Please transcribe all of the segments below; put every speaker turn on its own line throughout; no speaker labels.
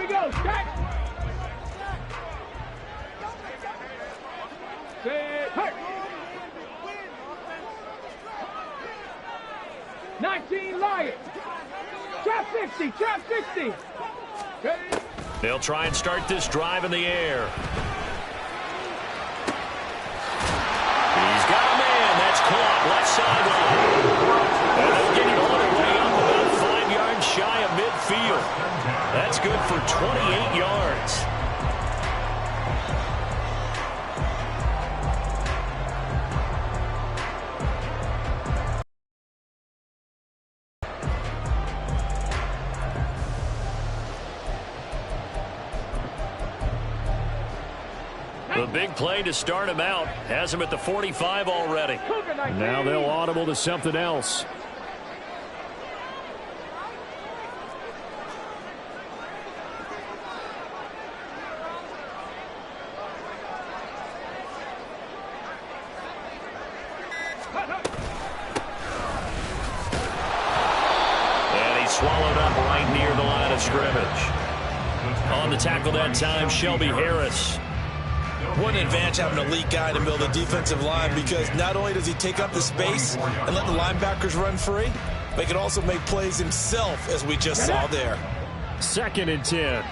we go. Stack. Set. Hurt. 19 Lions. Trap 60. Trap 60. Okay.
They'll try and start this drive in the air. He's got a man. That's caught. Left sideline. And they'll get him all the way up about 5 yards shy of midfield. That's good for 28 yards. The big play to start him out has him at the 45 already. Now they'll audible to something else. And he's swallowed up right near the line of scrimmage. On the tackle that time, Shelby Harris.
What an advantage having an elite guy in the middle of the defensive line, because not only does he take up the space and let the linebackers run free, but he can also make plays himself, as we just saw there.
2nd and 10.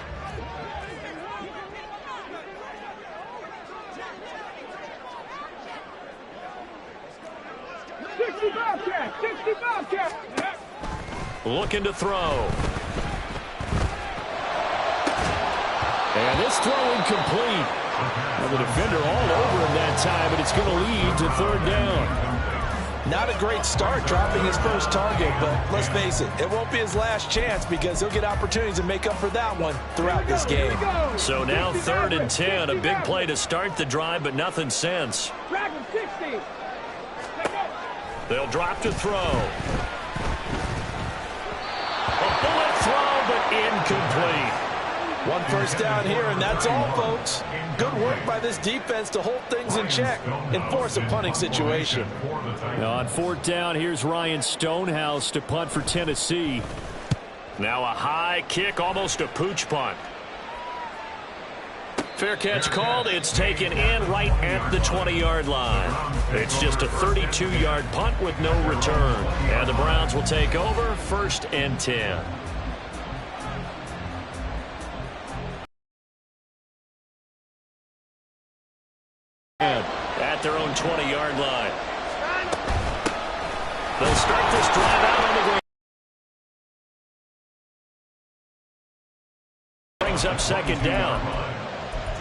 Looking to throw. And this throw incomplete. Well, the defender all over him that time, but it's going to lead to 3rd down.
Not a great start dropping his first target, but let's face it, it won't be his last chance, because he'll get opportunities to make up for that one throughout this game.
So now 3rd and 10, a big play to start the drive, but nothing since. They'll drop to throw. A bullet throw, but incomplete.
1 first down here, and that's all, folks. Good work by this defense to hold things in check and force a punting situation.
Now on 4th down, here's Ryan Stonehouse to punt for Tennessee. Now a high kick, almost a pooch punt. Fair catch called. It's taken in right at the 20-yard line. It's just a 32-yard punt with no return. And the Browns will take over 1st and 10. At their own 20-yard line. They'll start this drive out on the ground. Brings up 2nd down.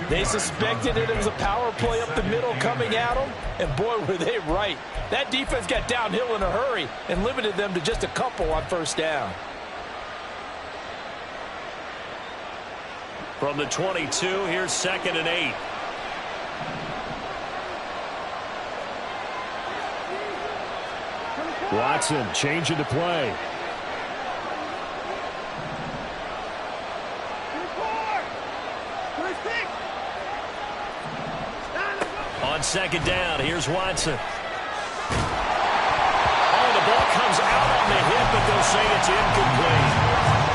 They suspected it was a power play up the middle coming at them, and boy, were they right. That defense got downhill in a hurry and limited them to just a couple on 1st down.
From the 22, here's 2nd and 8. Watson changing the play. On 2nd down, here's Watson. Oh, the ball comes out on the hip, but they'll say it's incomplete.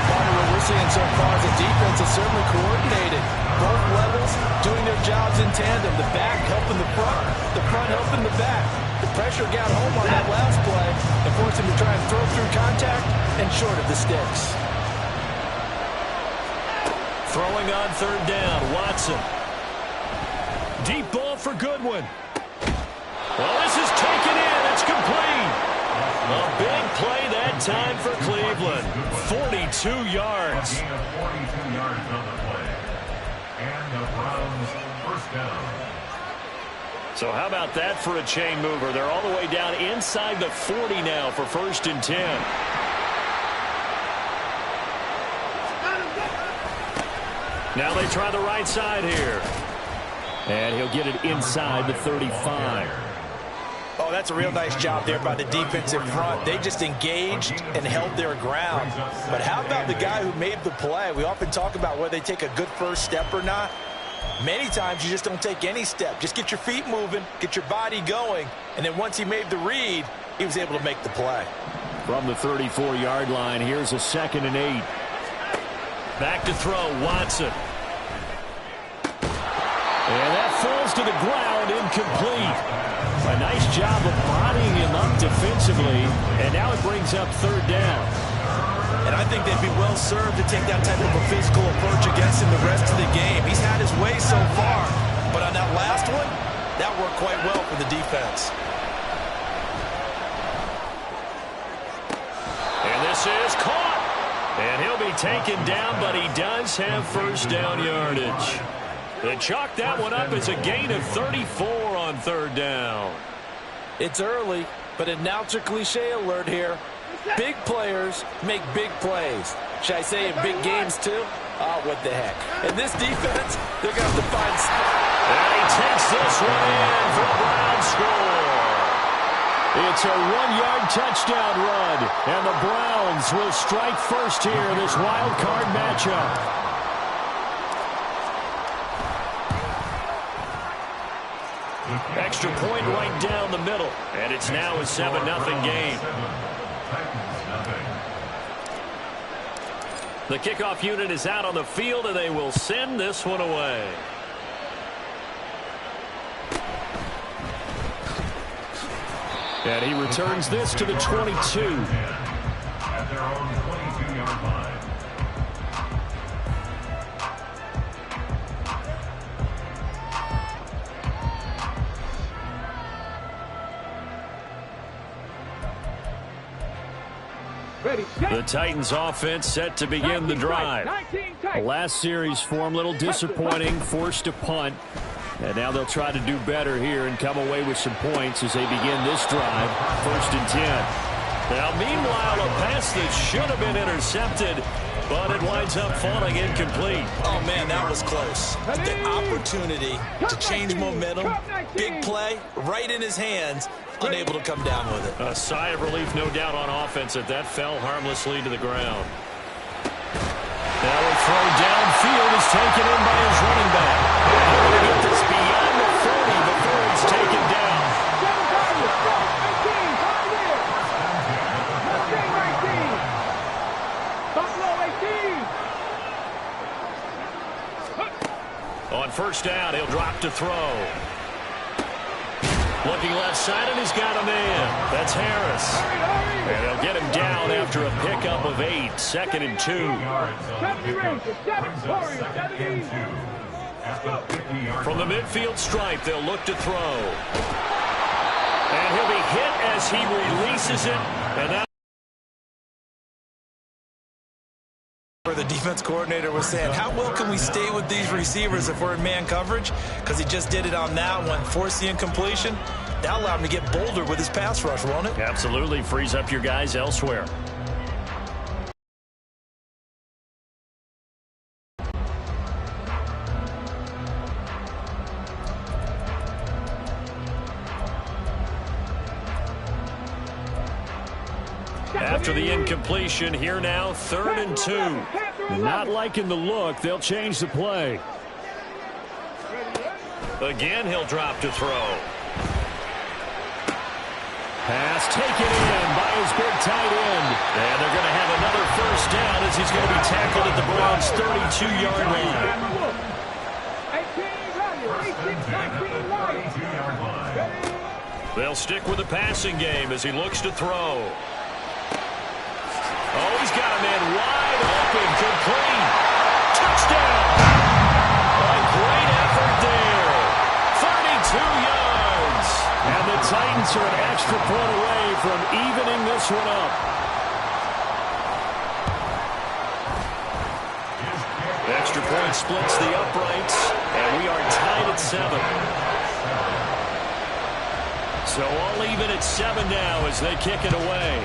Part of what we're seeing so far is the defense is certainly coordinated. Both levels doing their jobs in tandem. The back helping the front helping the back. The pressure got home on that last play and forced him to try and throw through contact and short of the sticks.
Throwing on 3rd down, Watson. Deep ball for Goodwin. Well, this is taken in. It's complete. A big play that time for Cleveland. 42 yards.
42 yards on the play. And the Browns 1st down.
So how about that for a chain mover? They're all the way down inside the 40 now for 1st and 10. Now they try the right side here. And he'll get it inside the 35.
Oh, that's a real nice job there by the defensive front. They just engaged and held their ground. But how about the guy who made the play? We often talk about whether they take a good first step or not. Many times you just don't take any step. Just get your feet moving, get your body going, and then once he made the read, he was able to make the play.
From the 34-yard line, here's a 2nd and 8. Back to throw, Watson. And that falls to the ground, incomplete. A nice job of bodying him up defensively, and now it brings up third down.
And I think they'd be well served to take that type of a physical approach against him the rest of the game. He's had his way so far, but on that last one, that worked quite well for the defense.
And this is caught. And he'll be taken down, but he does have first down yardage. They chalk that one up as a gain of 34 on third down.
It's early, but announcer cliche alert here. Big players make big plays. Should I say in big games too? Oh, what the heck. And this defense, they're going to have to find...
And he takes this one in for a Brown score. It's a 1-yard touchdown run, and the Browns will strike first here in this wild card matchup. Extra point right down the middle, and it's now a 7-0 game. The kickoff unit is out on the field, and they will send this one away. And he returns this to the 22.
At their own 22-yard line.
The Titans offense set to begin the drive. The last series for them, a little disappointing, forced a punt. And now they'll try to do better here and come away with some points as they begin this drive, 1st and 10. Now, meanwhile, a pass that should have been intercepted, but it winds up falling incomplete.
Oh, man, that was close. The opportunity to change momentum, big play, right in his hands, unable to come down with it.
A sigh of relief, no doubt, on offense that that fell harmlessly to the ground. Now a throw downfield is taken in by his running back. And he's going to get this beyond the 40 before he's taken down. On first down, he'll drop to throw. Looking left side, and he's got a man. That's Harris. And they'll get him down after a pickup of 8. 2nd and 2. From the midfield stripe, they'll look to throw. And he'll be hit as he releases it. And that
the defense coordinator was saying, how well can we stay with these receivers if we're in man coverage? Because he just did it on that one, forced the incompletion. That allowed him to get bolder with his pass rush, won't it?
Absolutely frees up your guys elsewhere. After the incompletion, here now, 3rd and 2. Not liking the look, they'll change the play. Again, he'll drop to throw. Pass taken in by his big tight end. And they're going to have another first down as he's going to be tackled at the Browns' 32-yard line. They'll stick with the passing game as he looks to throw. Oh, he's got a man wide open, complete. Touchdown! A great effort there. 32 yards. And the Titans are an extra point away from evening this one up. The extra point splits the uprights, and we are tied at 7. So all even at 7 now as they kick it away.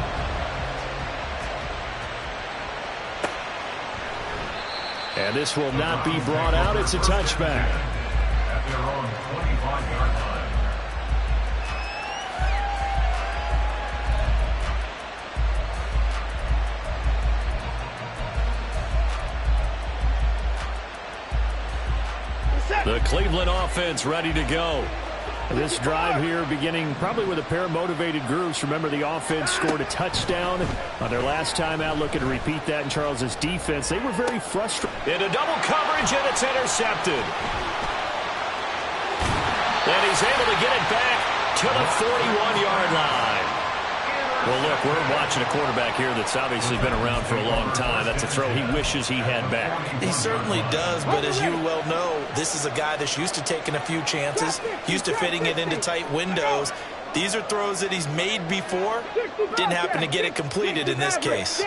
And this will not be brought out. It's a touchback.
At their own 25-yard line.
The Cleveland offense ready to go. This drive here beginning probably with a pair of motivated groups. Remember, the offense scored a touchdown on their last time out. Looking to repeat that in Charles's defense. They were very frustrated. Into double coverage, and it's intercepted. And he's able to get it back to the 41-yard line. Well, look, we're watching a quarterback here that's obviously been around for a long time. That's a throw he wishes he had back.
He certainly does, but as you well know, this is a guy that's used to taking a few chances, used to fitting it into tight windows. These are throws that he's made before. Didn't happen to get it completed in this case.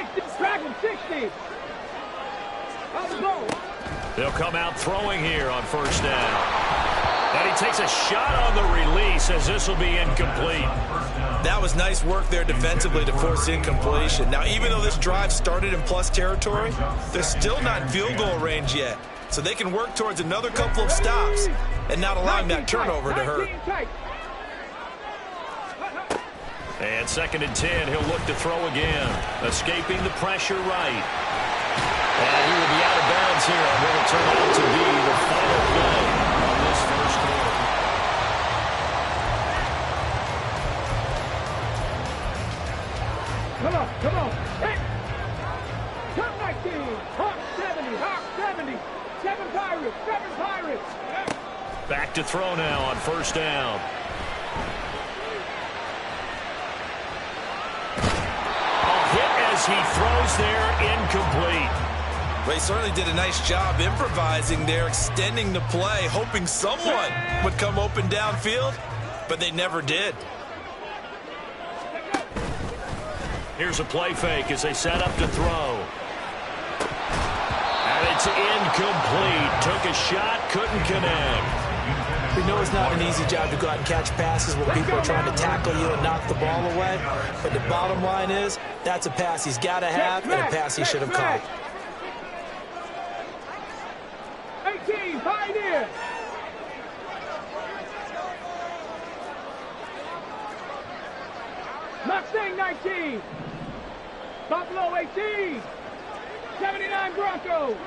They'll come out throwing here on first down. And he takes a shot on the release as this will be incomplete.
That was nice work there defensively to force incompletion. Now, even though this drive started in plus territory, they're still not in field goal range yet. So they can work towards another couple of stops and not allowing that turnover to hurt.
And 2nd and 10, he'll look to throw again. Escaping the pressure right. And he will be out of bounds here on what will turn out to be the final play of this first quarter.
Come on. Hey. Top 19. Hawk 70. Hawk 70. 7 Pirates. 7 Pirates.
Back to throw now on first down. A hit as he throws there, incomplete.
Well, he certainly did a nice job improvising there, extending the play, hoping someone would come open downfield, but they never did.
Here's a play fake as they set up to throw. And it's incomplete. Took a shot, couldn't connect.
We know it's not an easy job to go out and catch passes when people are trying to tackle you and knock the ball away. But the bottom line is, that's a pass he's got to have and a pass he should have caught.
18, Pioneer. Mustang 19. Buffalo 18. 79 Broncos.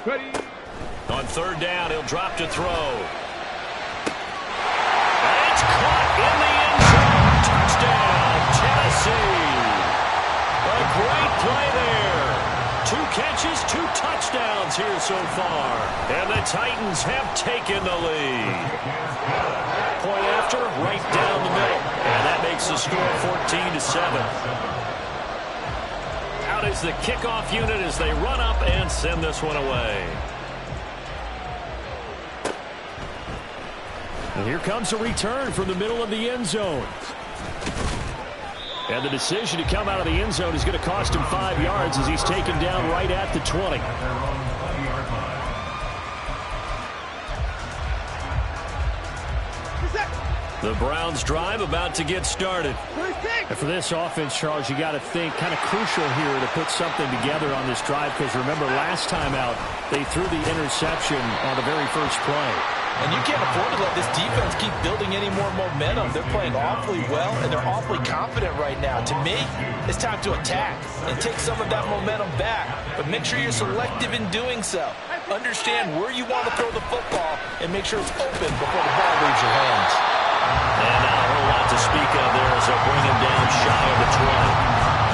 Ready.
On third down, he'll drop to throw. And it's caught in the end zone. Touchdown, Tennessee. A great play there. 2 catches, 2 touchdowns here so far. And the Titans have taken the lead. Point after, right down the middle. And that makes the score 14-7. Out is the kickoff unit as they run up and send this one away. And here comes a return from the middle of the end zone. And the decision to come out of the end zone is going to cost him 5 yards as he's taken down right at the 20. The Browns drive about to get started. And for this offense, Charles, you got to think kind of crucial here to put something together on this drive, because remember last time out they threw the interception on the very first play.
And you can't afford to let this defense keep building any more momentum. They're playing awfully well, and they're awfully confident right now. To me, it's time to attack and take some of that momentum back. But make sure you're selective in doing so. Understand where you want to throw the football and make sure it's open before the ball leaves your hands.
And not a whole lot to speak of there as they'll bring him down shy of the 20.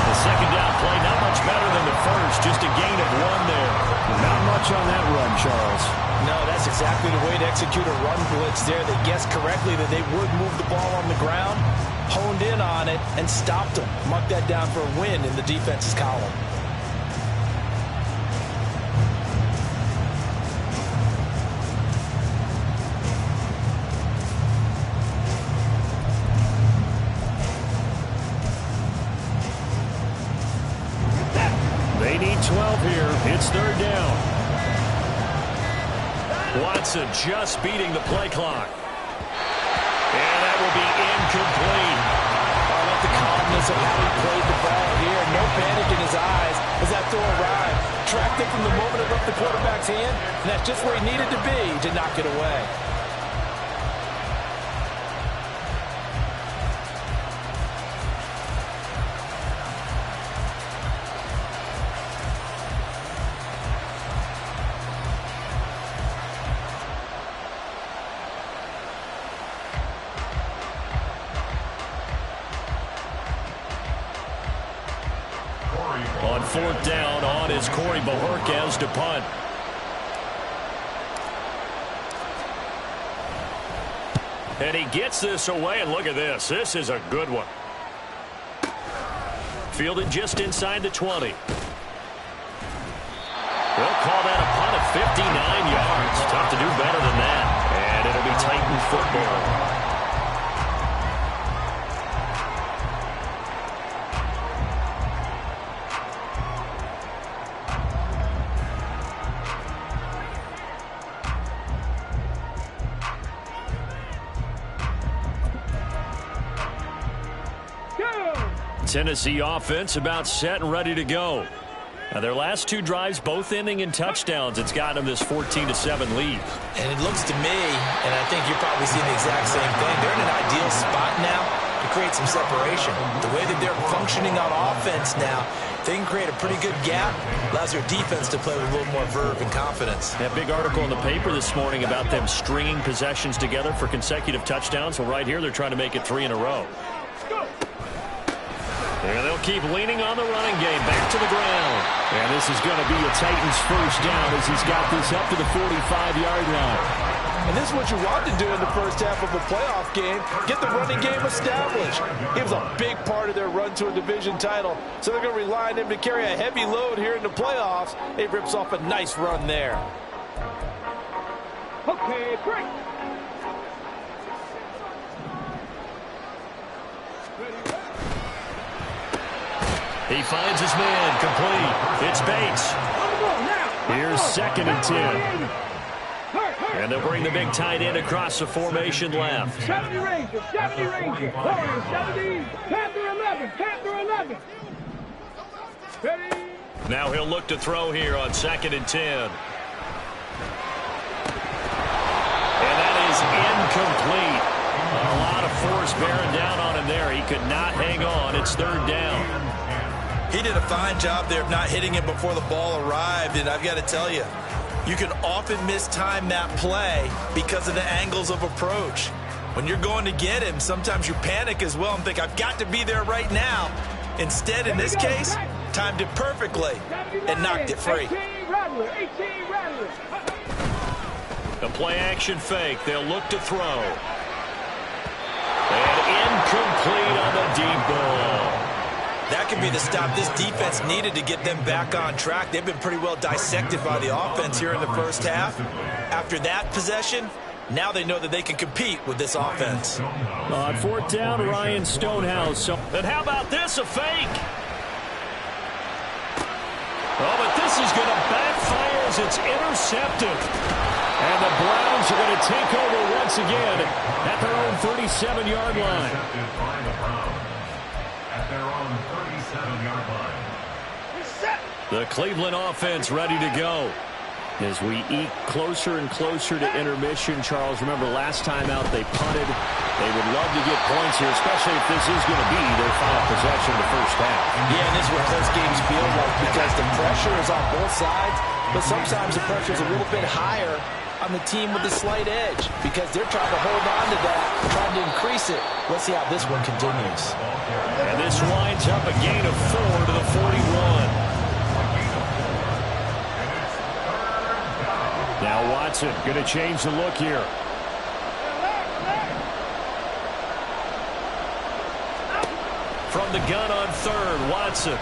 The second down play, not much better than the first, just a gain of 1 there. Not much on that run, Charles.
No, that's exactly the way to execute a run blitz there. They guessed correctly that they would move the ball on the ground, honed in on it, and stopped them. Mark that down for a win in the defense's column.
They need 12 here. It's third down. Watson just beating the play clock. And that will be incomplete.
I love the calmness of how he played the ball here. No panic in his eyes as that throw arrived. Tracked it from the moment it left the quarterback's hand, and that's just where he needed to be to knock it away.
On 4th down, on is Corey Bojorquez to punt. And he gets this away, and look at this. This is a good one. Fielded just inside the 20. They'll call that a punt of 59 yards. Tough to do better than that. And it'll be Titan football. Tennessee offense about set and ready to go. Now their last 2 drives both ending in touchdowns. It's gotten them this 14-7 lead.
And it looks to me, and I think you're probably seeing the exact same thing, they're in an ideal spot now to create some separation. The way that they're functioning on offense now, they can create a pretty good gap. Allows their defense to play with a little more verve and confidence.
That big article in the paper this morning about them stringing possessions together for consecutive touchdowns. Well, right here they're trying to make it 3 in a row. And they'll keep leaning on the running game. Back to the ground. And this is going to be a Titans first down as he's got this up to the 45-yard line.
And this is what you want to do in the first half of a playoff game. Get the running game established. It was a big part of their run to a division title. So they're going to rely on him to carry a heavy load here in the playoffs. It rips off a nice run there.
Okay, break.
He finds his man, complete. It's Bates. Here's 2nd and 10. And they'll bring the big tight end across the formation left.
70 Rangers, 70 Rangers. Warriors, 70. Panther 11, Panther 11. Ready?
Now he'll look to throw here on 2nd and 10. And that is incomplete. A lot of force bearing down on him there. He could not hang on. It's 3rd down.
He did a fine job there of not hitting him before the ball arrived, and I've got to tell you, you can often mistime that play because of the angles of approach. When you're going to get him, sometimes you panic as well and think, I've got to be there right now. Instead, in this case, timed it perfectly and knocked it free.
18 Rattler, 18 Rattler.
The play action fake. They'll look to throw. And incomplete on the deep ball.
That could be the stop this defense needed to get them back on track. They've been pretty well dissected by the offense here in the first half. After that possession, now they know that they can compete with this offense.
On 4th down, Ryan Stonehouse. And how about this, a fake? Oh, but this is going to backfire as it's intercepted. And the Browns are going to take over once again at their own 37-yard line.
At their own 37-yard line.
The Cleveland offense ready to go. As we eke closer and closer to intermission, Charles, remember last time out they punted. They would love to get points here, especially if this is going to be their final possession of the first half.
Yeah, and this is what those games feel like because the pressure is on both sides, but sometimes the pressure is a little bit higher on the team with the slight edge because they're trying to hold on to that, trying to increase it. Let's see how this one continues.
And this winds up a gain of 4 to the 41. Now Watson going to change the look here. From the gun on 3rd, Watson.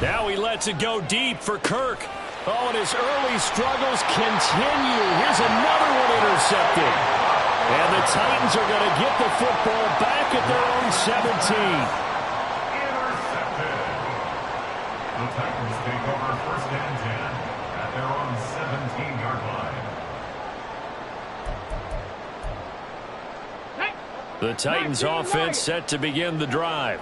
Now he lets it go deep for Kirk. Oh, and his early struggles continue. Here's another one intercepted. And the Titans are going to get the football back at their own 17.
Intercepted. The Titans take over 1st and 10 at their own 17-yard line.
The Titans offense set to begin the drive.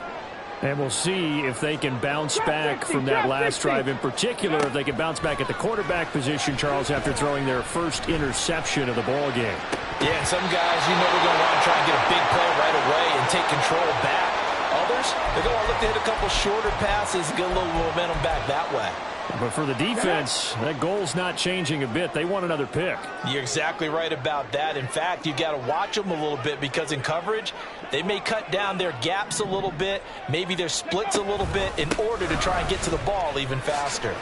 And we'll see if they can bounce back from that last drive, in particular if they can bounce back at the quarterback position, Charles, after throwing their first interception of the ball game.
Yeah, and some guys, you know, they're going to want to try and get a big play right away and take control back. Others, they're going to look to hit a couple shorter passes and get a little momentum back that way.
But for the defense, that goal's not changing a bit. They want another pick.
You're exactly right about that. In fact, you got to watch them a little bit because in coverage, they may cut down their gaps a little bit, maybe their splits a little bit in order to try and get to the ball even faster.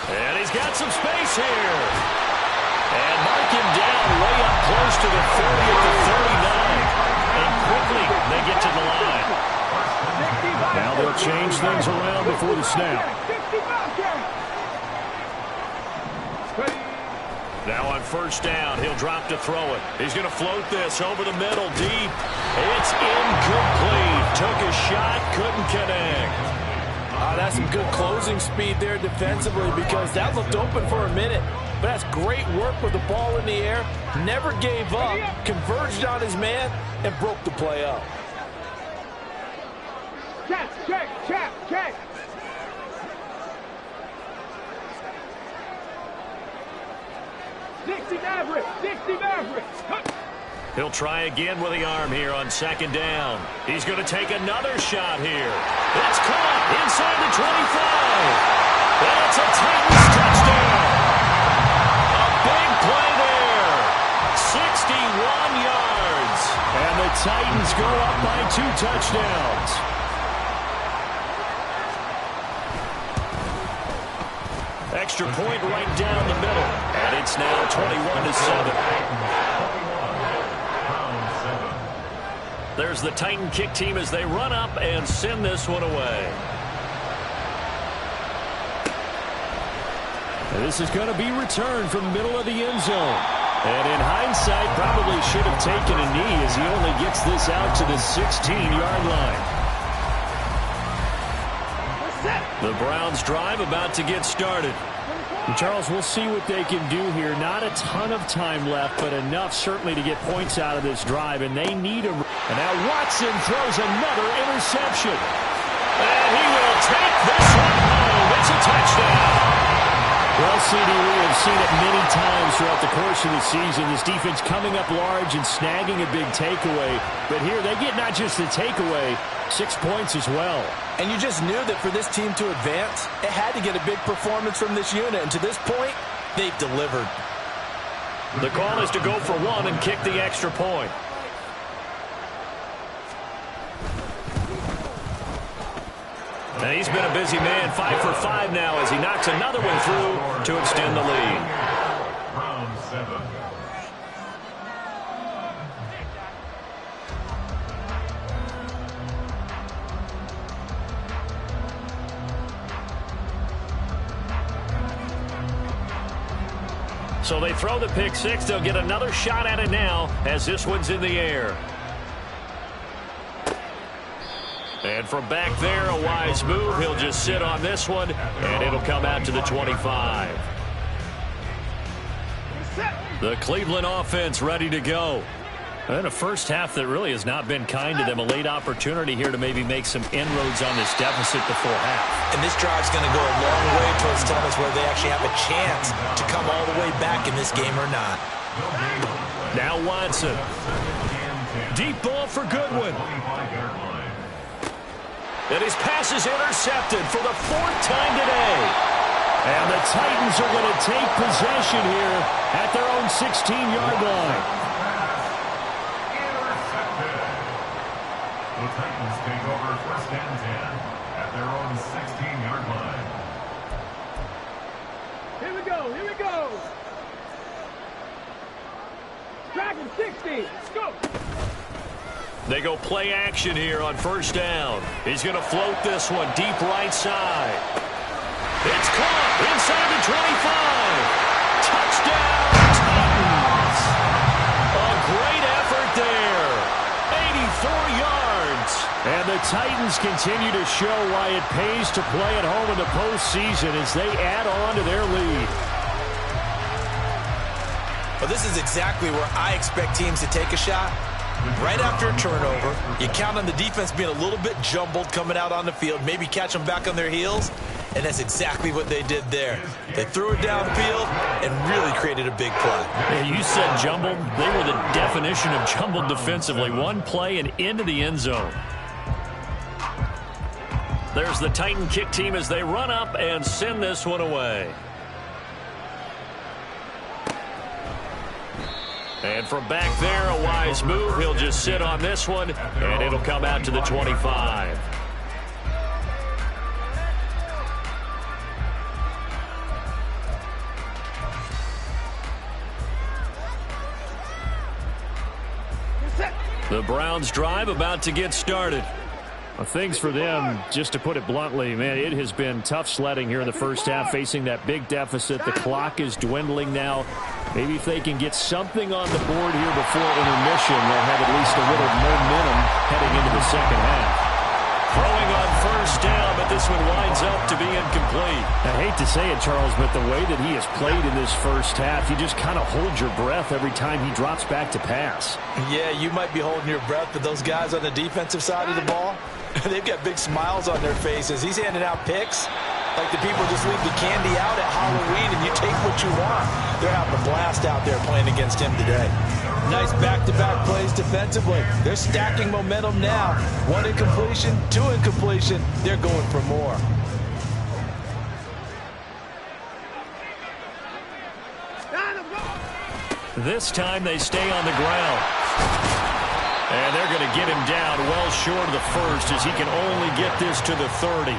And he's got some space here. And mark him down way up close to the 30 at the 39. And quickly they get to the line. Now they'll change things around before the snap. Now on first down, he'll drop to throw it. He's going to float this over the middle, deep. It's incomplete. Took a shot, couldn't connect.
That's some good closing speed there defensively because that looked open for a minute. But that's great work with the ball in the air. Never gave up, converged on his man, and broke the play up.
Check. 60 Mavericks.
He'll try again with the arm here on second down. He's going to take another shot here. It's caught inside the 25. That's a Titans touchdown. A big play there. 61 yards. And the Titans go up by 2 touchdowns. Extra point right down the middle. And it's now 21-7. There's the Titan kick team as they run up and send this one away. And this is going to be returned from the middle of the end zone. And in hindsight, probably should have taken a knee as he only gets this out to the 16-yard line. The Browns drive about to get started. And Charles, we'll see what they can do here. Not a ton of time left, but enough certainly to get points out of this drive, and they need a... And now Watson throws another interception. And he will take this one home. It's a touchdown. Well, CD, we have seen it many times throughout the course of the season. This defense coming up large and snagging a big takeaway. But here they get not just the takeaway, 6 points as well.
And you just knew that for this team to advance, it had to get a big performance from this unit. And to this point, they've delivered.
The call is to go for one and kick the extra point. And he's been a busy man, 5 for 5 now as he knocks another one through to extend the lead.
Round 7.
So they throw the pick six. They'll get another shot at it now as this one's in the air. And from back there, a wise move. He'll just sit on this one, and it'll come out to the 25. The Cleveland offense ready to go. And a first half that really has not been kind to them. A late opportunity here to maybe make some inroads on this deficit before half.
And this drive's going to go a long way towards telling us whether they actually have a chance to come all the way back in this game or not.
Now Watson. Deep ball for Goodwin. And his pass is intercepted for the 4th time today. And the Titans are going to take possession here at their own 16-yard line.
Intercepted. The Titans take over 1st and 10 at their own 16-yard line.
Here we go. Dragon 60. Let's go.
They go play action here on first down. He's going to float this one deep right side. It's caught inside the 25. Touchdown, Titans. A great effort there. 84 yards. And the Titans continue to show why it pays to play at home in the postseason as they add on to their lead.
Well, this is exactly where I expect teams to take a shot. Right after a turnover, you count on the defense being a little bit jumbled coming out on the field, maybe catch them back on their heels, and that's exactly what they did there. They threw it downfield and really created a big play.
Yeah, you said jumbled. They were the definition of jumbled defensively. One play and into the end zone. There's the Titan kick team as they run up and send this one away. And from back there, a wise move. He'll just sit on this one, and it'll come out to the 25. The Browns drive about to get started.
Things for them, just to put it bluntly, man, it has been tough sledding here in the first half, facing that big deficit. The clock is dwindling now. Maybe if they can get something on the board here before intermission, they'll have at least a little momentum heading into the second half.
Throwing on first down, but this one winds up to be incomplete.
I hate to say it, Charles, but the way that he has played in this first half, you just kind of hold your breath every time he drops back to pass.
Yeah, you might be holding your breath, but those guys on the defensive side of the ball, they've got big smiles on their faces. He's handing out picks like the people just leave the candy out at Halloween and you take what you want. They're having a blast out there playing against him today. Nice back-to-back plays defensively. They're stacking momentum now. 1 incompletion, 2 incompletion. They're going for more.
This time they stay on the ground. And they're going to get him down well short of the first as he can only get this to the 30.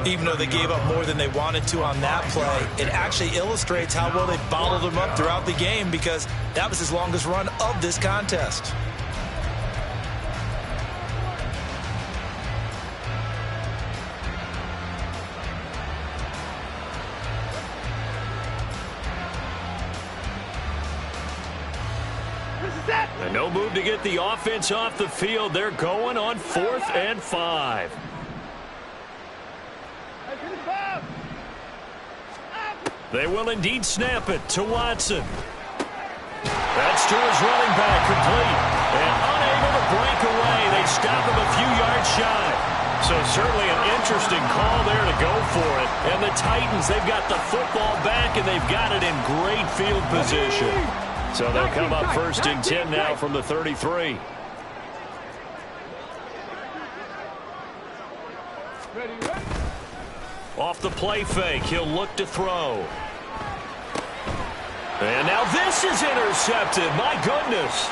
Even though they gave up more than they wanted to on that play, it actually illustrates how well they bottled them up throughout the game because that was his longest run of this contest.
And no move to get the offense off the field. They're going on 4th and 5. They will indeed snap it to Watson. That's to his running back, complete. And unable to break away. They stop him a few yards shy. So certainly an interesting call there to go for it. And the Titans, they've got the football back, and they've got it in great field position. So they'll come up 1st and 10 now from the 33. Off the play fake, he'll look to throw. And now this is intercepted. My goodness.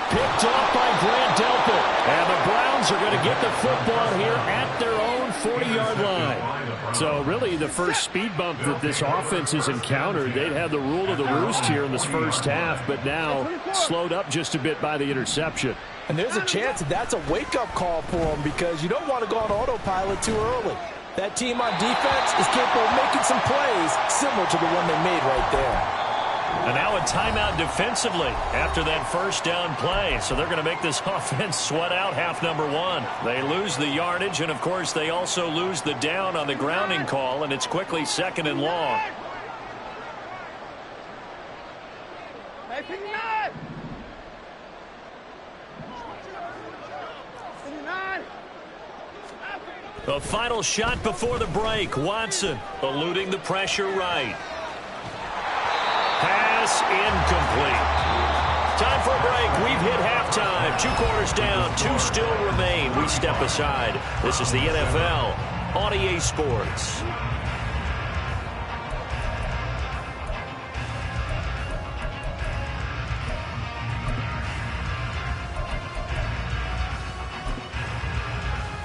Picked off by Grant Delpit. And the Browns are going to get the football here at their own 40-yard line.
So really the first speed bump that this offense has encountered, they'd had the rule of the roost here in this first half, but now slowed up just a bit by the interception.
And there's a chance that that's a wake-up call for them because you don't want to go on autopilot too early. That team on defense is capable of making some plays similar to the one they made right there.
And now a timeout defensively after that first down play. So they're going to make this offense sweat out half number 1. They lose the yardage, and, of course, they also lose the down on the grounding call, and it's quickly 2nd and long. A final shot before the break. Watson eluding the pressure right. Pass incomplete. Time for a break. We've hit halftime. 2 quarters down. 2 still remain. We step aside. This is the NFL on EA Sports.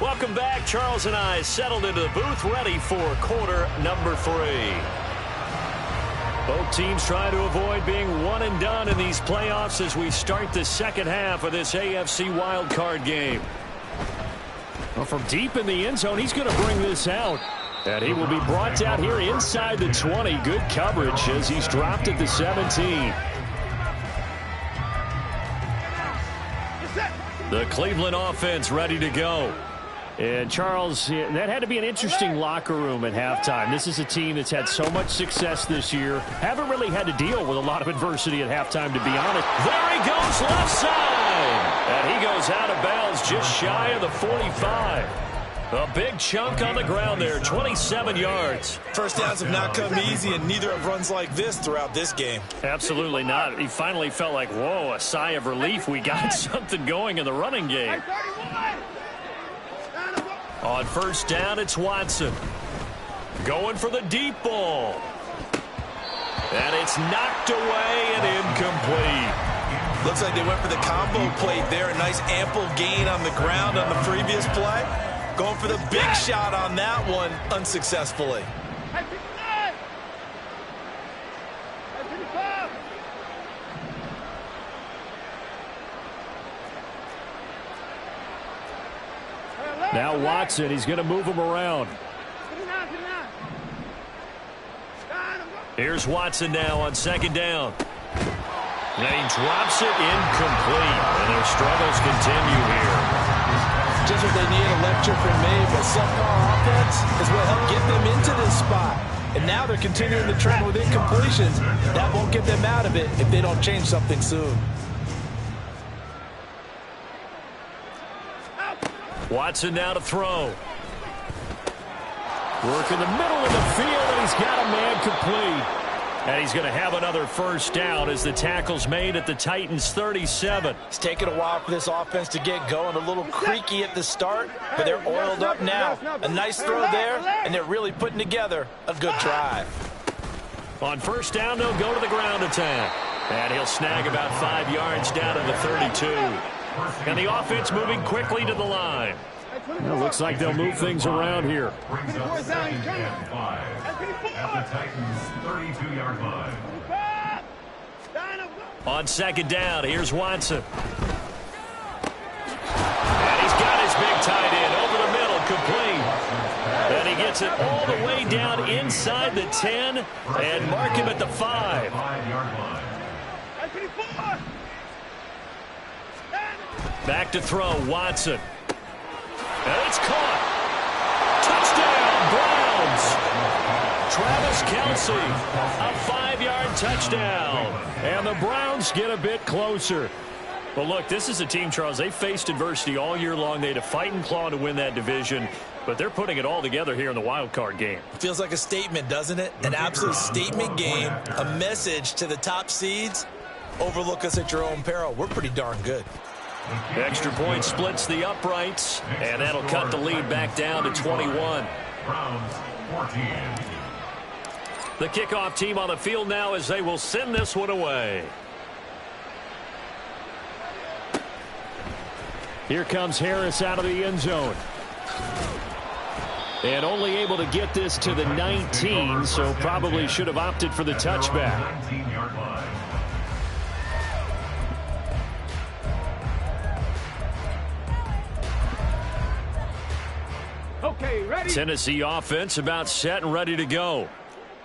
Welcome back. Charles and I settled into the booth, ready for quarter number 3. Both teams trying to avoid being one and done in these playoffs as we start the second half of this AFC wildcard game.
Well, from deep in the end zone, he's going to bring this out. And he will be brought down here inside the 20. Good coverage as he's dropped at the 17.
The Cleveland offense ready to go.
And, Charles, that had to be an interesting locker room at halftime. This is a team that's had so much success this year. Haven't really had to deal with a lot of adversity at halftime, to be honest.
There he goes, left side. And he goes out of bounds just shy of the 45. A big chunk on the ground there, 27 yards.
First downs have not come easy, and neither have runs like this throughout this game.
Absolutely not. He finally felt like, whoa, a sigh of relief. We got something going in the running game.
On first down, it's Watson. Going for the deep ball. And it's knocked away and incomplete.
Looks like they went for the combo plate there. A nice ample gain on the ground on the previous play. Going for the big shot on that one unsuccessfully.
Now Watson, he's going to move him around.
Here's Watson now on second down. And he drops it incomplete. And their struggles continue here.
Just what they need, a lecture from me, but subpar offense is what helped get them into this spot. And now they're continuing the trend with incompletions. That won't get them out of it if they don't change something soon.
Watson now to throw.
Work in the middle of the field, and he's got a man complete. And he's going to have another first down as the tackle's made at the Titans' 37.
It's taken a while for this offense to get going. A little creaky at the start, but they're oiled up now. A nice throw there, and they're really putting together a good drive.
On first down, they'll go to the ground attack. And he'll snag about 5 yards down to the 32. And the offense moving quickly to the line.
Well, looks like they'll move things around here.
Brings up second and 5 at the Titans' 32-yard line.
On second down, here's Watson. And he's got his big tight end over the middle, complete. And he gets it all the way down inside the 10 and mark him at the 5.
5-yard line.
Back to throw, Watson. And it's caught. Touchdown, Browns. Travis Kelce, a 5-yard touchdown. And the Browns get a bit closer. Well, look, this is a team, Charles, they faced adversity all year long. They had to fight and claw to win that division, but they're putting it all together here in the wild card game.
Feels like a statement, doesn't it? An absolute statement game, a message to the top seeds. Overlook us at your own peril. We're pretty darn good.
Extra point splits the uprights, and that'll cut the lead back down to 21.
Browns 14.
The kickoff team on the field now as they will send this one away.
Here comes Harris out of the end zone. And only able to get this to the 19, so probably should have opted for the touchback.
19-yard line.
Okay, ready?
Tennessee offense about set and ready to go.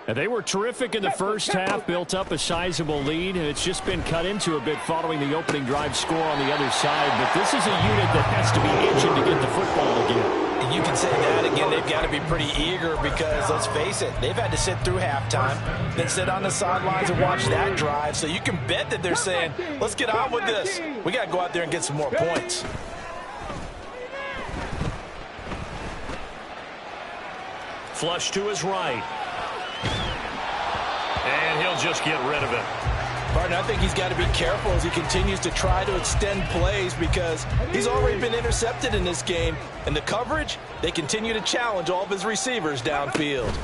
And they were terrific in the first half, built up a sizable lead, and it's just been cut into a bit following the opening drive score on the other side. But this is a unit that has to be itching to get the football again.
And you can say that again, they've got to be pretty eager because, let's face it, they've had to sit through halftime, then sit on the sidelines and watch that drive. So you can bet that they're saying, let's get on with this. We got to go out there and get some more points.
Flush to his right. And he'll just get rid of it.
Partner, I think he's got to be careful as he continues to try to extend plays because he's already been intercepted in this game. And the coverage, they continue to challenge all of his receivers downfield.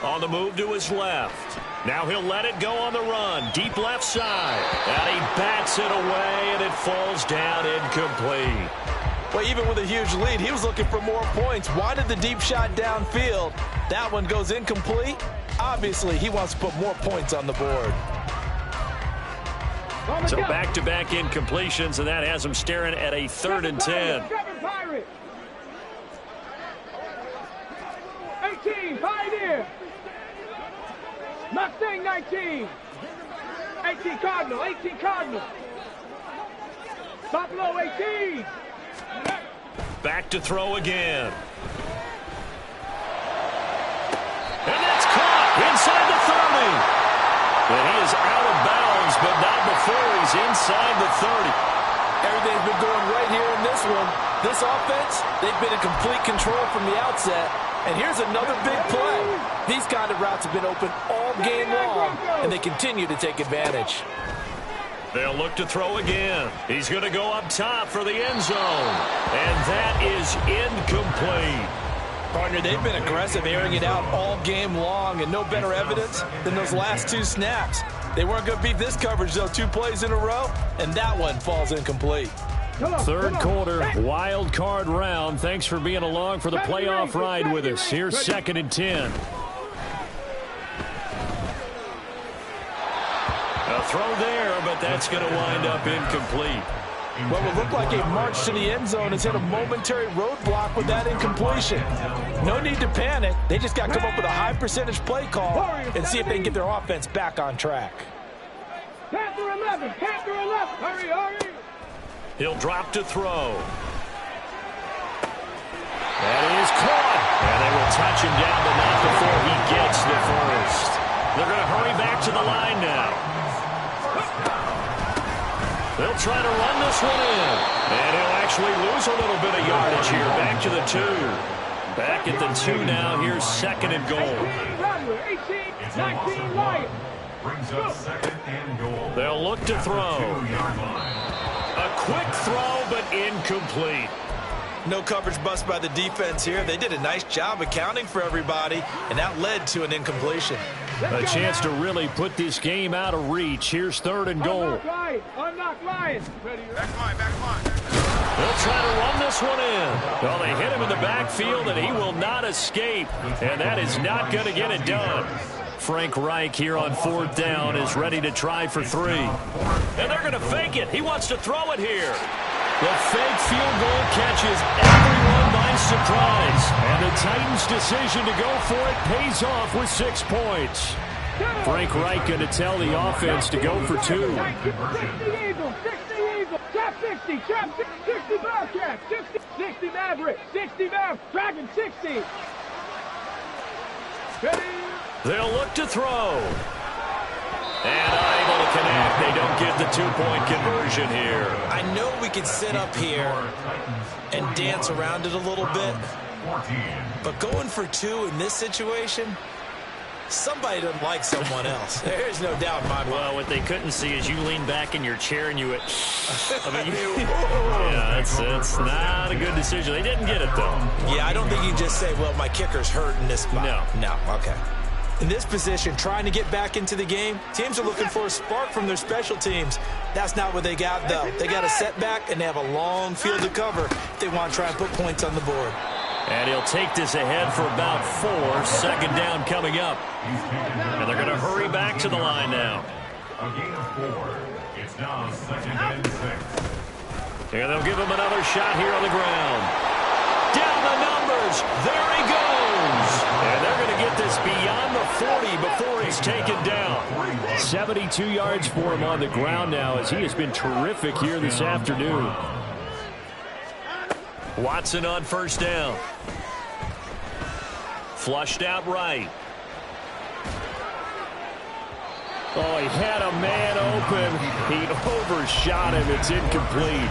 On the move to his left. Now he'll let it go on the run. Deep left side. And he bats it away, and it falls down incomplete.
Well, even with a huge lead, he was looking for more points. Wanted the deep shot downfield. That one goes incomplete. Obviously, he wants to put more points on the board.
So back-to-back incompletions, and that has him staring at a 3rd and 10.
18, Pioneer. Mustang 19. 18 Cardinal, 18 Cardinal. Buffalo 18.
Back to throw again. And that's caught inside the 30. And he is out of bounds, but not before he's inside the 30.
Everything's been going right here in this one. This offense, they've been in complete control from the outset. And here's another big play. These kind of routes have been open all game long, and they continue to take advantage.
They'll look to throw again. He's going to go up top for the end zone. And that is incomplete.
Partner, they've been aggressive, airing it out all game long, and no better evidence than those last 2 snaps. They weren't going to beat this coverage, though, 2 plays in a row, and that one falls incomplete.
Third quarter, wild card round. Thanks for being along for the playoff ride with us. Here's 2nd and 10.
A throw there, but that's going to wind up incomplete.
What would look like a march to the end zone has hit a momentary roadblock with that incompletion. No need to panic. They just got to come up with a high percentage play call and see if they can get their offense back on track.
Panther 11, Panther 11. Hurry, hurry.
He'll drop to throw. That is caught. And they will touch him down, but not before he gets the first. They're going to hurry back to the line now. They'll try to run this one in. And he'll actually lose a little bit of yardage here. Back to the 2. Back at the 2 now. Here's 2nd and goal.
18, 19 Lions.
Brings up 2nd and goal.
They'll look to throw.
2-yard line.
A quick throw, but incomplete.
No coverage bust by the defense here. They did a nice job accounting for everybody, and that led to an incompletion.
A chance to really put this game out of reach. Here's 3rd and goal.
Unlock Lions.
Back line, back line.
They'll try to run this one in. Well, they hit him in the backfield, and he will not escape. And that is not going to get it done. Frank Reich here on 4th down is ready to try for 3. And they're going to fake it. He wants to throw it here. The fake field goal catches everyone by surprise. And the Titans' decision to go for it pays off with 6 points. Frank Reich going to tell the offense to go for 2.
60 Eagles, 60 Eagles, trap 60, trap 60 Bearcats, 60 Maverick, 60 Maverick, Dragon 60. Ready?
They'll look to throw. And unable to connect. They don't get the 2-point conversion here.
I know we could sit up here and dance around it a little bit, but going for 2 in this situation, somebody doesn't like someone else. There's no doubt in my mind.
Well, what they couldn't see is you lean back in your chair and you went, yeah, that's not a good decision. They didn't get it, though.
Yeah, I don't think you can just say, well, my kicker's hurt in this spot. No, okay. In this position, trying to get back into the game, teams are looking for a spark from their special teams. That's not what they got, though. They got a setback, and they have a long field to cover if they want to try and put points on the board.
And he'll take this ahead for about 4. 2nd down coming up. And they're going to hurry back to the line now.
A gain of 4. It's now 2nd and 6.
And they'll give him another shot here on the ground. Down the numbers. There he goes. And they're going to get this beyond the 40 before he's taken down.
72 yards for him on the ground now as he has been terrific here this afternoon.
Watson on 1st down. Flushed out right.
Oh, he had a man open. He overshot him. It's incomplete.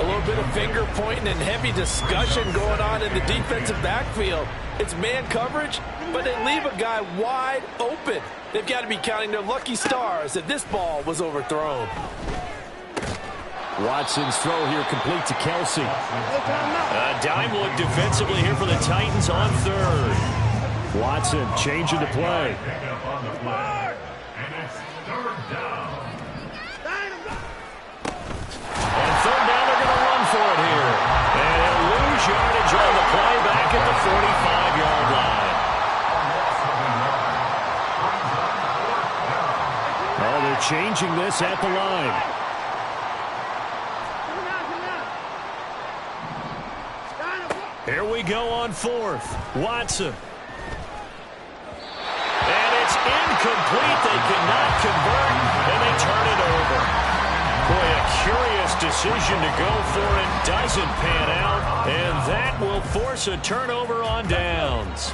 A little bit of finger pointing and heavy discussion going on in the defensive backfield. It's man coverage, but they leave a guy wide open. They've got to be counting their lucky stars that this ball was overthrown.
Watson's throw here complete to Kelsey.
A dime look defensively here for the Titans on 3rd.
Watson changing the play.
Pick up on the play. And it's 3rd down.
And 3rd down, they're going to run for it here. And he'll lose yardage on the play back at the 45-yard line.
Oh, they're changing this at the line.
Here we go on 4th. Watson. And it's incomplete. They cannot convert, and they turn it over. Boy, a curious decision to go for it. Doesn't pan out, and that will force a turnover on downs.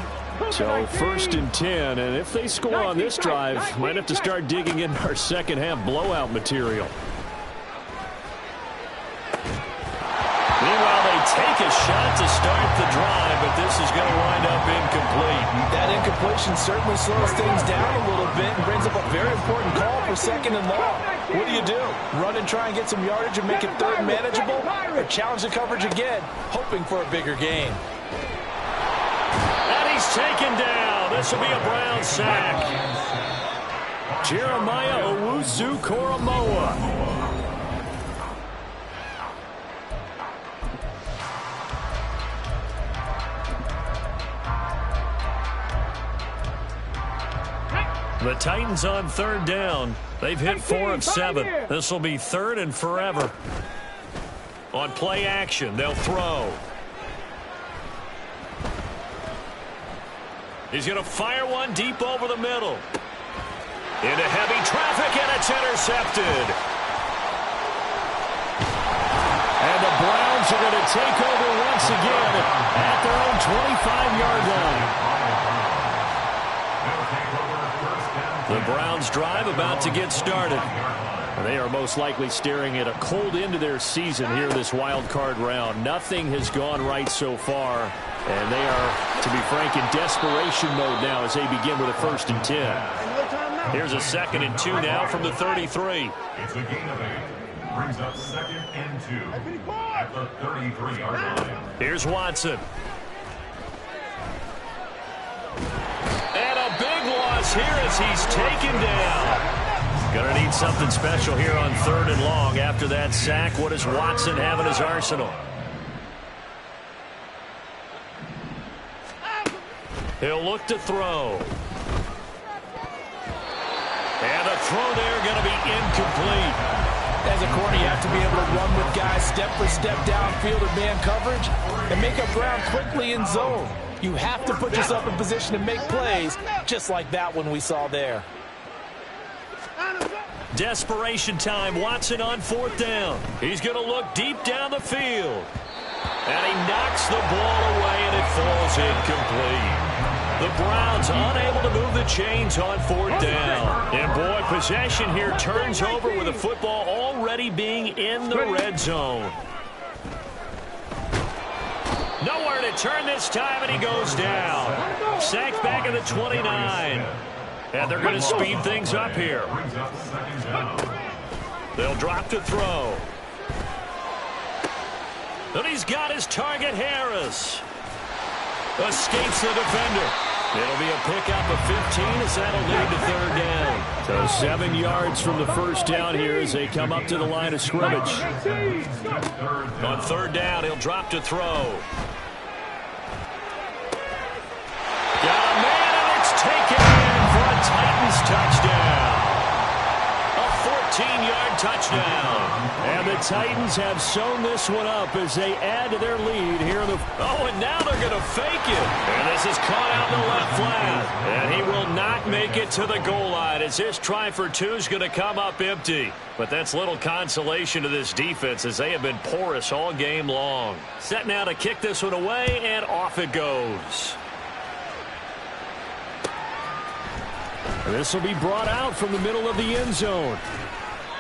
So 1st and 10, and if they score on this drive, might have to start digging in our second-half blowout material.
Meanwhile, they take a shot to start the drive, but this is going to wind up incomplete.
That incompletion certainly slows things down a little bit and brings up a very important call for 2nd and long. What do? Run and try and get some yardage and make it third manageable? Or challenge the coverage again, hoping for a bigger gain?
And he's taken down. This will be a Brown sack. Jeremiah Owusu-Koramoah. The Titans on third down. They've hit 4 of 7. This will be third and forever. On play action, they'll throw. He's going to fire one deep over the middle. Into heavy traffic, and it's intercepted. And the Browns are going to take over once again at their own 25-yard line. The Browns drive about to get started. They are most likely staring at a cold end to their season here this wild card round. Nothing has gone right so far, and they are, to be frank, in desperation mode now as they begin with a 1st and 10. Here's a 2nd and 2 now from the 33.
It's a gain of 8. Brings up 2nd and 2 at the 33-yard line.
Here's Watson. And a big loss here as he's taken down. Gonna need something special here on 3rd and long. After that sack, what does Watson have in his arsenal? He'll look to throw. And the throw there going to be incomplete.
As a corner, you have to be able to run with guys step for step downfield in man coverage and make up ground quickly in zone. You have to put yourself in position to make plays, just like that one we saw there.
Desperation time. Watson on 4th down. He's going to look deep down the field. And he knocks the ball away, and it falls incomplete. The Browns unable to move the chains on 4th down. And, boy, possession here turns over with the football already being in the red zone. Nowhere to turn this time, and he goes down. Sacked back at the 29. And they're going to speed things up here. They'll drop to throw. And he's got his target, Harris. Escapes the defender. It'll be a pickup of 15 as that'll lead to 3rd down. So 7 yards from the 1st down here as they come up to the line of scrimmage. On 3rd down, he'll drop to throw. Got a man, and it's taken in for a Titans touchdown. A 14-yard touchdown. And the Titans have sewn this one up as they add to their lead here in the... Oh, and now they're going to fake it. And this is caught out in the left flat. And he will not make it to the goal line as this try for 2 is going to come up empty. But that's little consolation to this defense as they have been porous all game long. Set now to kick this one away, and off it goes. And this will be brought out from the middle of the end zone.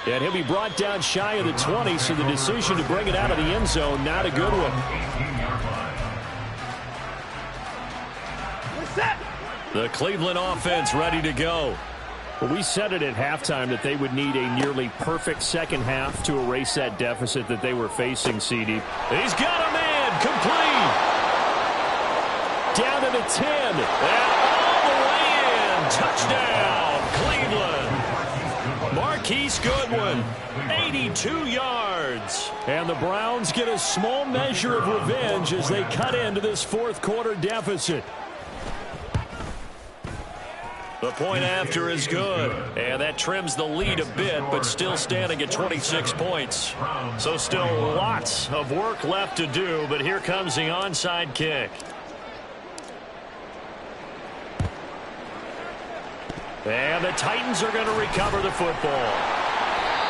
And he'll be brought down shy of the 20, so the decision to bring it out of the end zone, not a good one. The Cleveland offense ready to go. Well, we said it at halftime that they would need a nearly perfect second half to erase that deficit that they were facing, CD. He's got a man, complete. Down to the 10, and all the way in. Touchdown, Cleveland. Marquise Goodwin, 82 yards. And the Browns get a small measure of revenge as they cut into this 4th quarter deficit. The point after is good, and that trims the lead a bit, but still standing at 26 points. So still lots of work left to do, but here comes the onside kick. And the Titans are going to recover the football.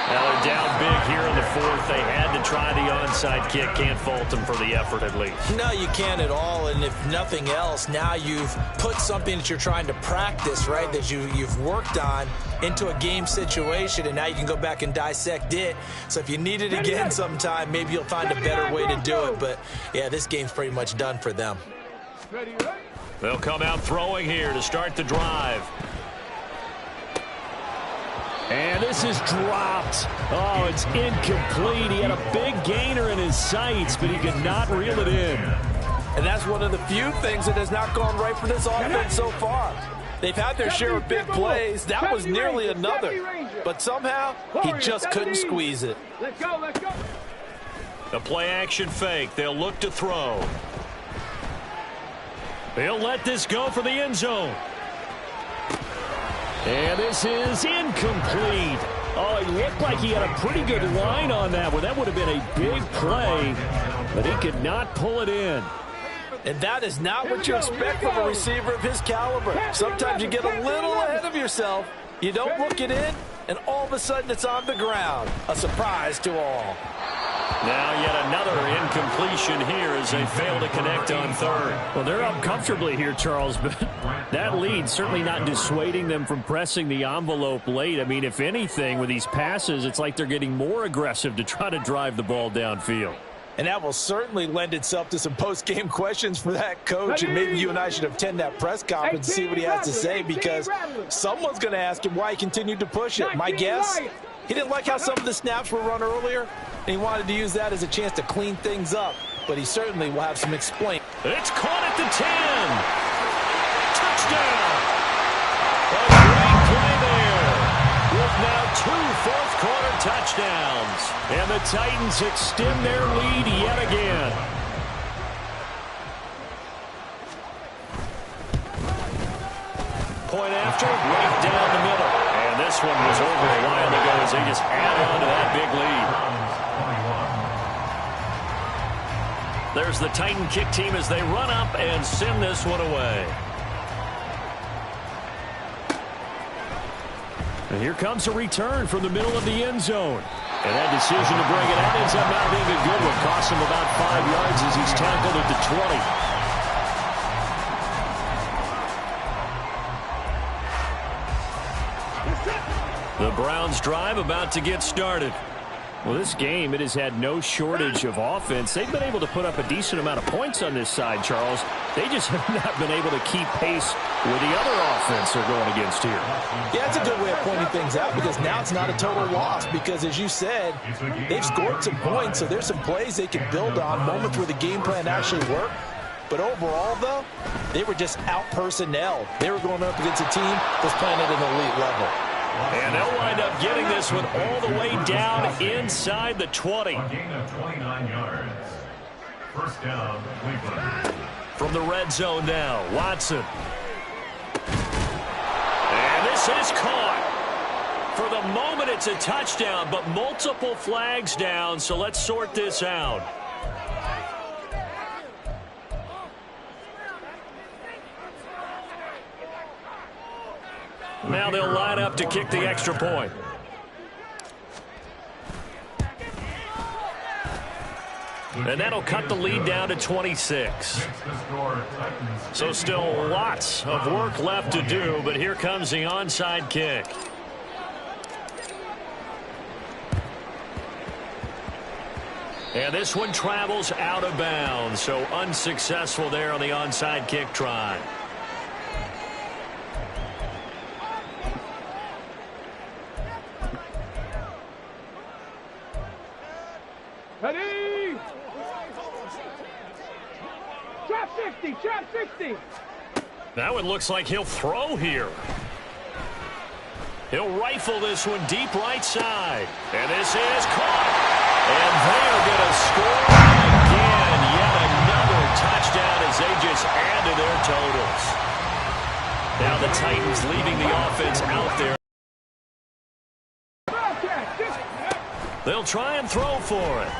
Now they're down big here in the 4th. They had to try the onside kick. Can't fault them for the effort at least.
No, you can't at all. And if nothing else, now you've put something that you're trying to practice, right, that you've worked on into a game situation, and now you can go back and dissect it. So if you need it again sometime, maybe you'll find a better way to do it. But, yeah, this game's pretty much done for them.
They'll come out throwing here to start the drive.
And this is dropped. Oh, it's incomplete. He had a big gainer in his sights, but he could not reel it in.
And that's one of the few things that has not gone right for this offense so far. They've had their share of big plays. That was nearly another. But somehow, he just couldn't squeeze it.
Let's go, let's go.
The play action fake. They'll look to throw. They'll let this go for the end zone.
And this is incomplete. Oh, he looked like he had a pretty good line on that one. That would have been a big play, but he could not pull it in.
And that is not what you expect from a receiver of his caliber. Sometimes you get a little ahead of yourself. You don't look it in, and all of a sudden it's on the ground. A surprise to all.
Now yet another incompletion here as they fail to connect on third.
Well, they're up comfortably here, Charles, but that lead certainly not dissuading them from pressing the envelope late. I mean, if anything, with these passes, it's like they're getting more aggressive to try to drive the ball downfield.
And that will certainly lend itself to some post-game questions for that coach. And maybe you and I should attend that press conference and see what he has to say, because someone's going to ask him why he continued to push it. My guess, he didn't like how some of the snaps were run earlier, and he wanted to use that as a chance to clean things up. But he certainly will have some explain.
It's caught at the 10. Touchdown. A great play there. With now 2 fourth-quarter touchdowns. And the Titans extend their lead yet again. Point after, right down the middle. And this one was over a while ago as they just add on to that big lead. There's the Titan kick team as they run up and send this one away. And here comes a return from the middle of the end zone. And that decision to bring it out ends up not being a good one. Costs him about 5 yards as he's tackled at the 20. The Browns drive about to get started. Well, this game, it has had no shortage of offense. They've been able to put up a decent amount of points on this side, Charles. They just have not been able to keep pace with the other offense they're going against here.
Yeah, it's a good way of pointing things out, because now it's not a total loss, because as you said, they've scored some points, so there's some plays they can build on, moments where the game plan actually worked. But overall, though, they were just out-personnel. They were going up against a team that's playing at an elite level.
And they'll wind up getting this one all the way down inside the 20.
A gain of 29 yards. First down, Cleveland.
From the red zone now, Watson. And this is caught. For the moment, it's a touchdown, but multiple flags down, so let's sort this out. Now they'll line up to kick the extra point. And that'll cut the lead down to 26. So still lots of work left to do, but here comes the onside kick. And this one travels out of bounds, so unsuccessful there on the onside kick try.
Ready? Trap 60, trap 60.
Now it looks like he'll throw here. He'll rifle this one deep right side. And this is caught. And they're going to score again. Yet another touchdown as they just add to their totals. Now the Titans leaving the offense out there. They'll try and throw for it.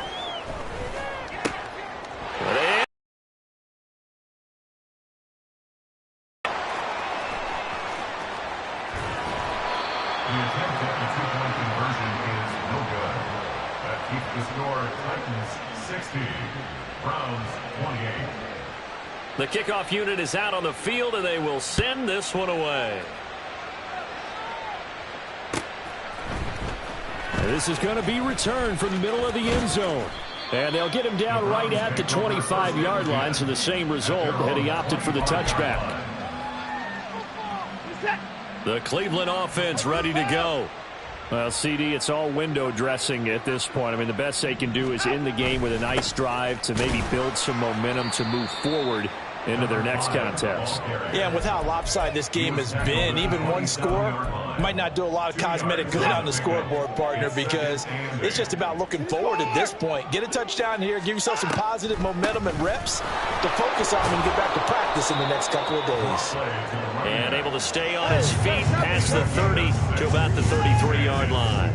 The attempt at the two-point conversion is no good. That keeps the score Titans 60, Browns 28.
The kickoff unit is out on the field, and they will send this one away.
This is going to be returned from the middle of the end zone. And they'll get him down right at the 25-yard line, so the same result had he opted for the touchback.
The Cleveland offense ready to go.
Well, CD, it's all window dressing at this point. I mean, the best they can do is in the game with a nice drive to maybe build some momentum to move forward into their next contest.
Yeah, and with how lopsided this game has been, even one score might not do a lot of cosmetic good on the scoreboard, partner, because it's just about looking forward at this point. Get a touchdown here, give yourself some positive momentum and reps to focus on and get back to practice in the next couple of days.
And able to stay on his feet past the 30 to about the 33-yard line.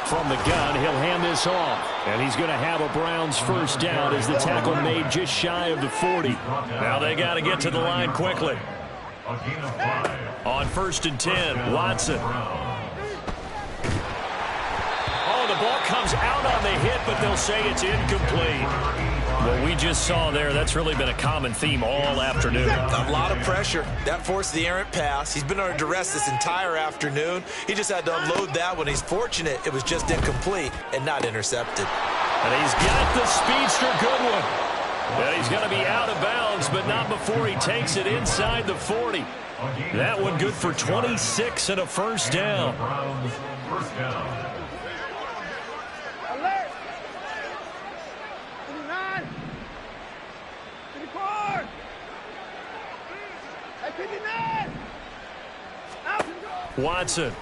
From the gun, he'll hand this off. And he's going to have a Browns first down as the tackle made just shy of the 40. Now they got to get to the line quickly. On 1st and 10, Watson. Oh, the ball comes out on the hit, but they'll say it's incomplete. What we just saw there, that's really been a common theme all afternoon.
A lot of pressure. That forced the errant pass. He's been under duress this entire afternoon. He just had to unload that one. He's fortunate it was just incomplete and not intercepted.
And he's got the speedster Goodwin. And he's going to be out of bounds, but not before he takes it inside the 40. That one good for 26 and a first down.
First down.
Alert! 59! 54! 59! Out!
Watson.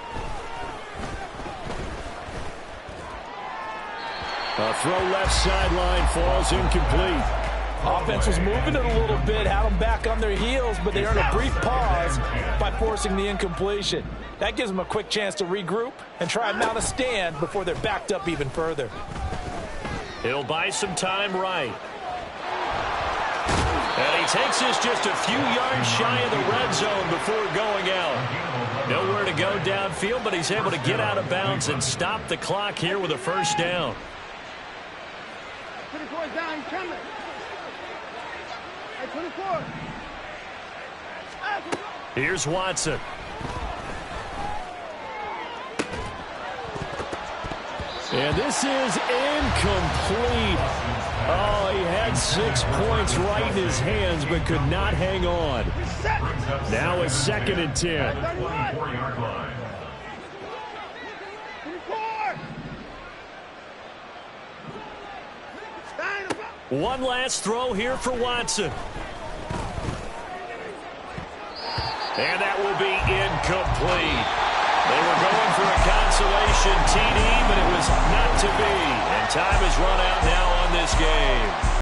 A throw left sideline falls incomplete.
Offense was moving it a little bit, had them back on their heels, but they earned a brief pause by forcing the incompletion. That gives them a quick chance to regroup and try and mount a stand before they're backed up even further.
He'll buy some time right. And he takes this just a few yards shy of the red zone before going out. Nowhere to go downfield, but he's able to get out of bounds and stop the clock here with a first down.
24 down, he's coming. 24.
Here's Watson.
And this is incomplete. Oh, he had 6 points right in his hands, but could not hang on. Now it's 2nd and 10.
24-yard line.
24.
One last throw here for Watson. And that will be incomplete. They were going for a consolation TD, but it was not to be. And time has run out now on this game.